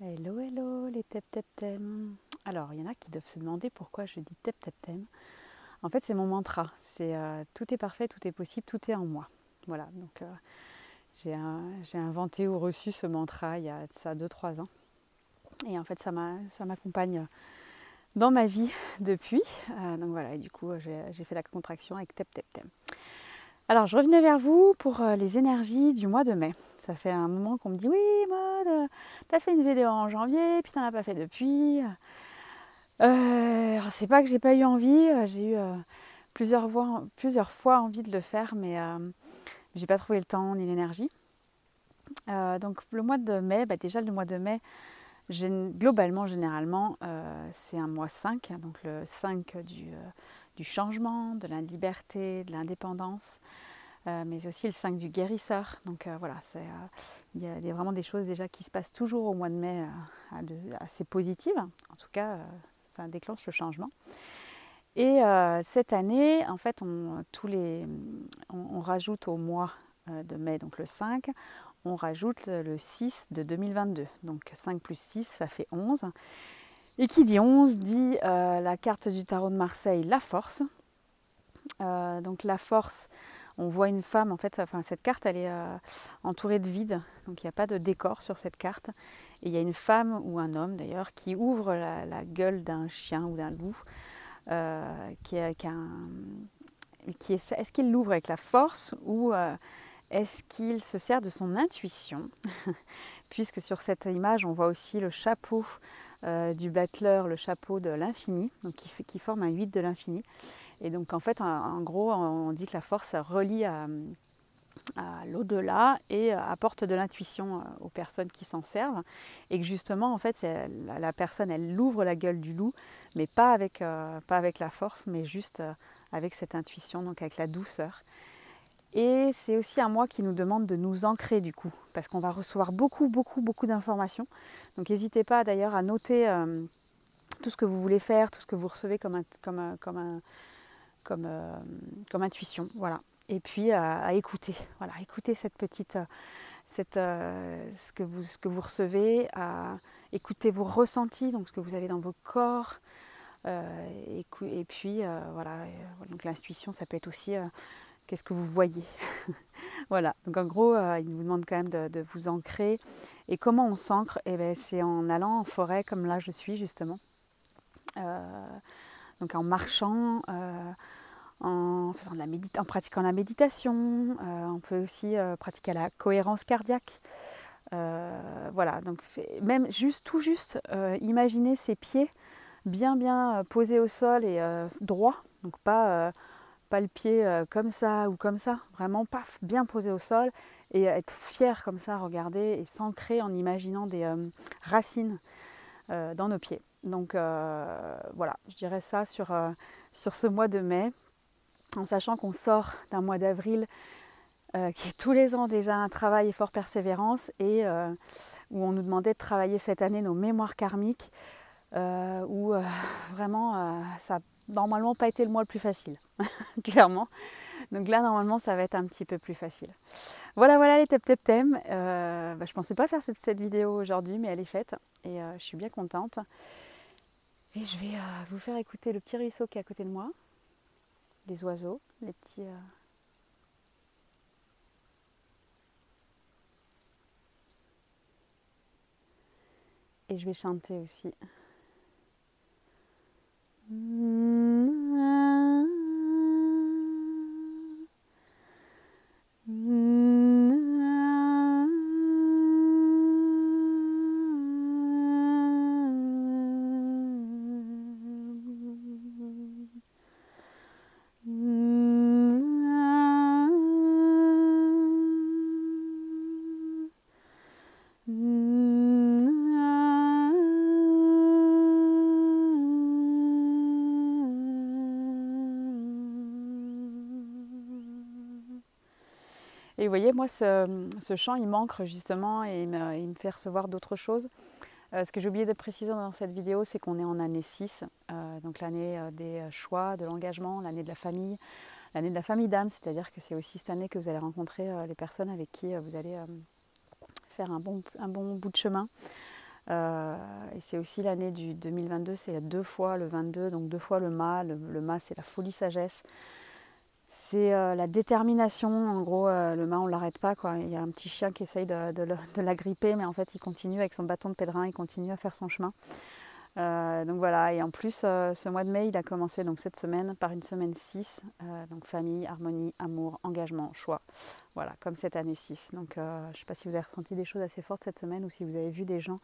Hello, hello, les tep-tep-tem. Alors, il y en a qui doivent se demander pourquoi je dis tep-tep-tem. En fait, c'est mon mantra. C'est tout est parfait, tout est possible, tout est en moi. Voilà, donc j'ai inventé ou reçu ce mantra il y a de ça 2-3 ans. Et en fait, ça m'accompagne dans ma vie depuis. Donc voilà, et du coup, j'ai fait la contraction avec tep-tep-tem. Alors, je revenais vers vous pour les énergies du mois de mai. Ça fait un moment qu'on me dit oui, Maud, t'as fait une vidéo en janvier, puis t'en as pas fait depuis. Alors c'est pas que j'ai pas eu envie, j'ai eu plusieurs fois envie de le faire, mais j'ai pas trouvé le temps ni l'énergie. Donc le mois de mai, déjà le mois de mai, globalement, généralement, c'est un mois 5, donc le 5 du changement, de la liberté, de l'indépendance, mais aussi le 5 du guérisseur. Donc voilà, il y a vraiment des choses déjà qui se passent toujours au mois de mai assez positives. En tout cas, ça déclenche le changement. Et cette année, en fait, on rajoute au mois de mai, donc le 5, on rajoute le 6 de 2022. Donc 5 plus 6, ça fait 11. Et qui dit 11 dit la carte du tarot de Marseille, la force. Donc la force, on voit une femme, en fait, enfin, cette carte, elle est entourée de vide. Donc il n'y a pas de décor sur cette carte. Et il y a une femme ou un homme d'ailleurs qui ouvre la gueule d'un chien ou d'un loup. Est-ce qu'il l'ouvre avec la force ou est-ce qu'il se sert de son intuition? Puisque sur cette image, on voit aussi le chapeau du battleur, le chapeau de l'infini, donc qui forme un 8 de l'infini. Et donc en fait, en gros, on dit que la force relie à l'au-delà et apporte de l'intuition aux personnes qui s'en servent. Et que justement, en fait, la personne, elle ouvre la gueule du loup, mais pas avec la force, mais juste avec cette intuition, donc avec la douceur. Et c'est aussi un mois qui nous demande de nous ancrer du coup, parce qu'on va recevoir beaucoup d'informations. Donc n'hésitez pas d'ailleurs à noter tout ce que vous voulez faire, tout ce que vous recevez comme intuition. Voilà. Et puis à écouter. Voilà, écoutez cette petite, ce que vous recevez, à écouter vos ressentis, donc ce que vous avez dans vos corps. Et puis voilà. Donc l'intuition, ça peut être aussi qu'est-ce que vous voyez. Voilà, donc en gros, il vous demande quand même de vous ancrer. Et comment on s'ancre? C'est en allant en forêt, comme là je suis justement. Donc en marchant, en pratiquant la méditation. On peut aussi pratiquer la cohérence cardiaque. Voilà, donc même tout juste, imaginez ses pieds bien posés au sol et droits. Donc pas le pied comme ça ou comme ça, vraiment paf, bien posé au sol et être fier comme ça, regarder et s'ancrer en imaginant des racines dans nos pieds. Donc voilà, je dirais ça sur ce mois de mai, en sachant qu'on sort d'un mois d'avril qui est tous les ans déjà un travail et fort persévérance et où on nous demandait de travailler cette année nos mémoires karmiques, où vraiment ça n'a normalement pas été le mois le plus facile, clairement. Donc là, normalement, ça va être un petit peu plus facile. Voilà les tep-tep-tem. Je pensais pas faire cette vidéo aujourd'hui, mais elle est faite. Et je suis bien contente. Et je vais vous faire écouter le petit ruisseau qui est à côté de moi. Les oiseaux, les petits... Et je vais chanter aussi. Et vous voyez, moi, ce chant, il m'ancre justement et il me fait recevoir d'autres choses. Ce que j'ai oublié de préciser dans cette vidéo, c'est qu'on est en année 6, donc l'année des choix, de l'engagement, l'année de la famille d'âme, c'est-à-dire que c'est aussi cette année que vous allez rencontrer les personnes avec qui vous allez faire un bon bout de chemin. Et c'est aussi l'année du 2022, c'est 2 fois le 22, donc 2 fois le mât. Le mât, c'est la folie sagesse. C'est la détermination. En gros, le mât, on ne l'arrête pas, quoi. Il y a un petit chien qui essaye de l'agripper, mais en fait, il continue avec son bâton de pèlerin, il continue à faire son chemin. Donc voilà, et en plus, ce mois de mai, il a commencé donc cette semaine par une semaine 6, donc famille, harmonie, amour, engagement, choix. Voilà, comme cette année 6. Donc je ne sais pas si vous avez ressenti des choses assez fortes cette semaine ou si vous avez vu des gens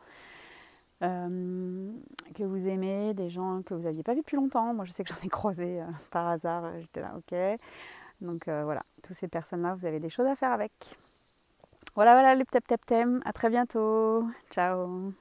que vous aimez, des gens que vous n'aviez pas vus depuis longtemps. Moi, je sais que j'en ai croisé par hasard, j'étais là, ok. Donc voilà, toutes ces personnes-là, vous avez des choses à faire avec. Voilà, voilà le tap tap thème. À très bientôt. Ciao.